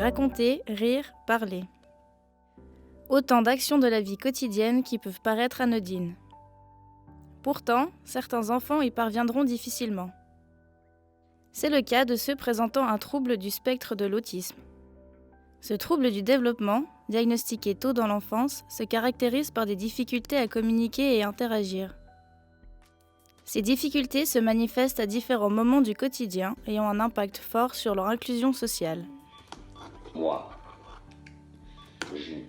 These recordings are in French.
raconter, rire, parler. Autant d'actions de la vie quotidienne qui peuvent paraître anodines. Pourtant, certains enfants y parviendront difficilement. C'est le cas de ceux présentant un trouble du spectre de l'autisme. Ce trouble du développement, diagnostiqué tôt dans l'enfance, se caractérise par des difficultés à communiquer et interagir. Ces difficultés se manifestent à différents moments du quotidien et ont un impact fort sur leur inclusion sociale. Moi. Jus.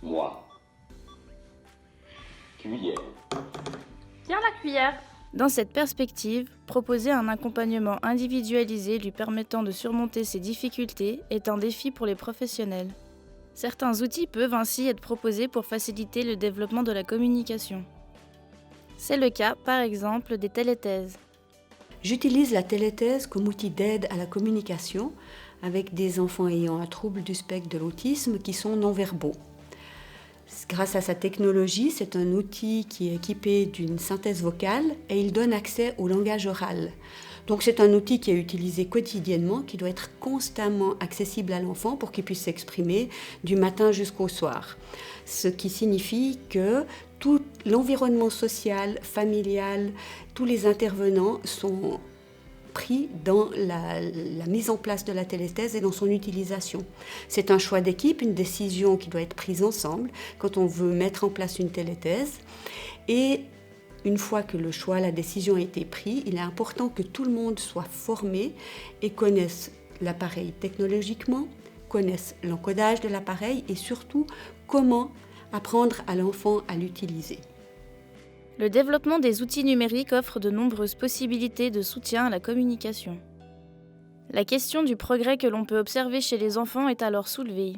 Moi. Cuillère. Tiens la cuillère. Dans cette perspective, proposer un accompagnement individualisé lui permettant de surmonter ces difficultés est un défi pour les professionnels. Certains outils peuvent ainsi être proposés pour faciliter le développement de la communication. C'est le cas, par exemple, des téléthèses. J'utilise la téléthèse comme outil d'aide à la communication avec des enfants ayant un trouble du spectre de l'autisme qui sont non-verbaux. Grâce à sa technologie, c'est un outil qui est équipé d'une synthèse vocale et il donne accès au langage oral. Donc c'est un outil qui est utilisé quotidiennement, qui doit être constamment accessible à l'enfant pour qu'il puisse s'exprimer du matin jusqu'au soir. Ce qui signifie que tout l'environnement social, familial, tous les intervenants sont pris dans la mise en place de la téléthèse et dans son utilisation. C'est un choix d'équipe, une décision qui doit être prise ensemble quand on veut mettre en place une téléthèse. Et une fois que le choix, la décision a été prise, il est important que tout le monde soit formé et connaisse l'appareil technologiquement, connaisse l'encodage de l'appareil et surtout comment apprendre à l'enfant à l'utiliser. Le développement des outils numériques offre de nombreuses possibilités de soutien à la communication. La question du progrès que l'on peut observer chez les enfants est alors soulevée.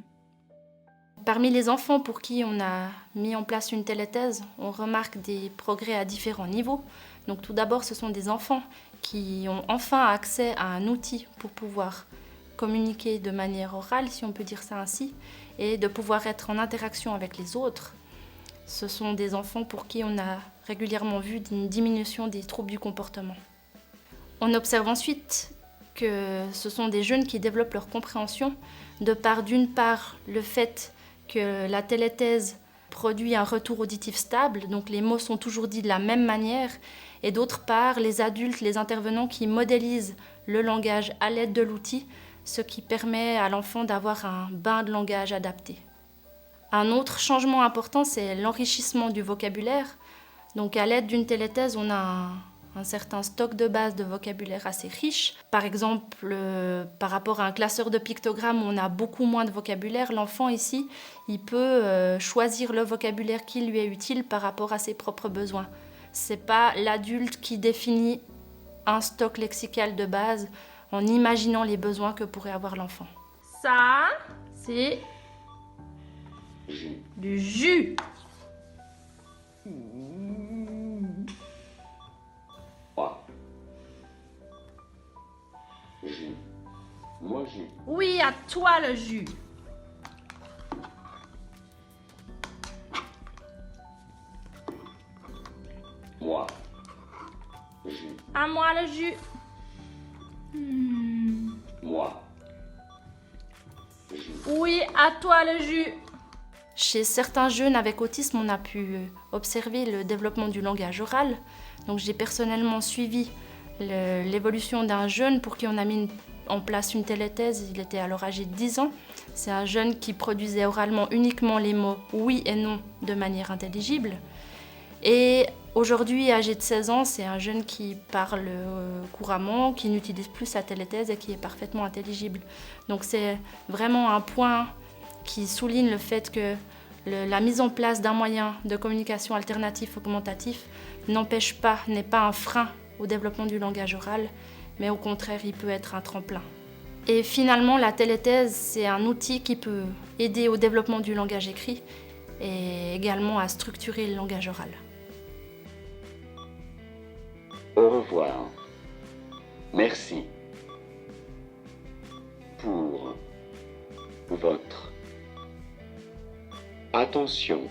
Parmi les enfants pour qui on a mis en place une téléthèse, on remarque des progrès à différents niveaux. Donc tout d'abord, ce sont des enfants qui ont enfin accès à un outil pour pouvoir communiquer de manière orale, si on peut dire ça ainsi, et de pouvoir être en interaction avec les autres. Ce sont des enfants pour qui on a régulièrement vu une diminution des troubles du comportement. On observe ensuite que ce sont des jeunes qui développent leur compréhension de par, d'une part, le fait que la téléthèse produit un retour auditif stable, donc les mots sont toujours dits de la même manière, et d'autre part, les adultes, les intervenants qui modélisent le langage à l'aide de l'outil, ce qui permet à l'enfant d'avoir un bain de langage adapté. Un autre changement important, c'est l'enrichissement du vocabulaire. Donc à l'aide d'une téléthèse, on a un certain stock de base de vocabulaire assez riche. Par exemple, par rapport à un classeur de pictogrammes où on a beaucoup moins de vocabulaire, l'enfant ici, il peut choisir le vocabulaire qui lui est utile par rapport à ses propres besoins. C'est pas l'adulte qui définit un stock lexical de base en imaginant les besoins que pourrait avoir l'enfant. Ça, c'est du jus. Moi. Jus. Moi, jus. Oui, à toi le jus. Moi. Jus. À moi le jus. Moi. Jus. Oui, à toi le jus. Chez certains jeunes avec autisme, on a pu observer le développement du langage oral. Donc j'ai personnellement suivi l'évolution d'un jeune pour qui on a mis en place une téléthèse. Il était alors âgé de 10 ans. C'est un jeune qui produisait oralement uniquement les mots oui et non de manière intelligible. Et aujourd'hui, âgé de 16 ans, c'est un jeune qui parle couramment, qui n'utilise plus sa téléthèse et qui est parfaitement intelligible. Donc c'est vraiment un point qui souligne le fait que la mise en place d'un moyen de communication alternatif augmentatif n'empêche pas, n'est pas un frein au développement du langage oral, mais au contraire, il peut être un tremplin. Et finalement, la téléthèse, c'est un outil qui peut aider au développement du langage écrit et également à structurer le langage oral. Au revoir. Merci pour votre attention.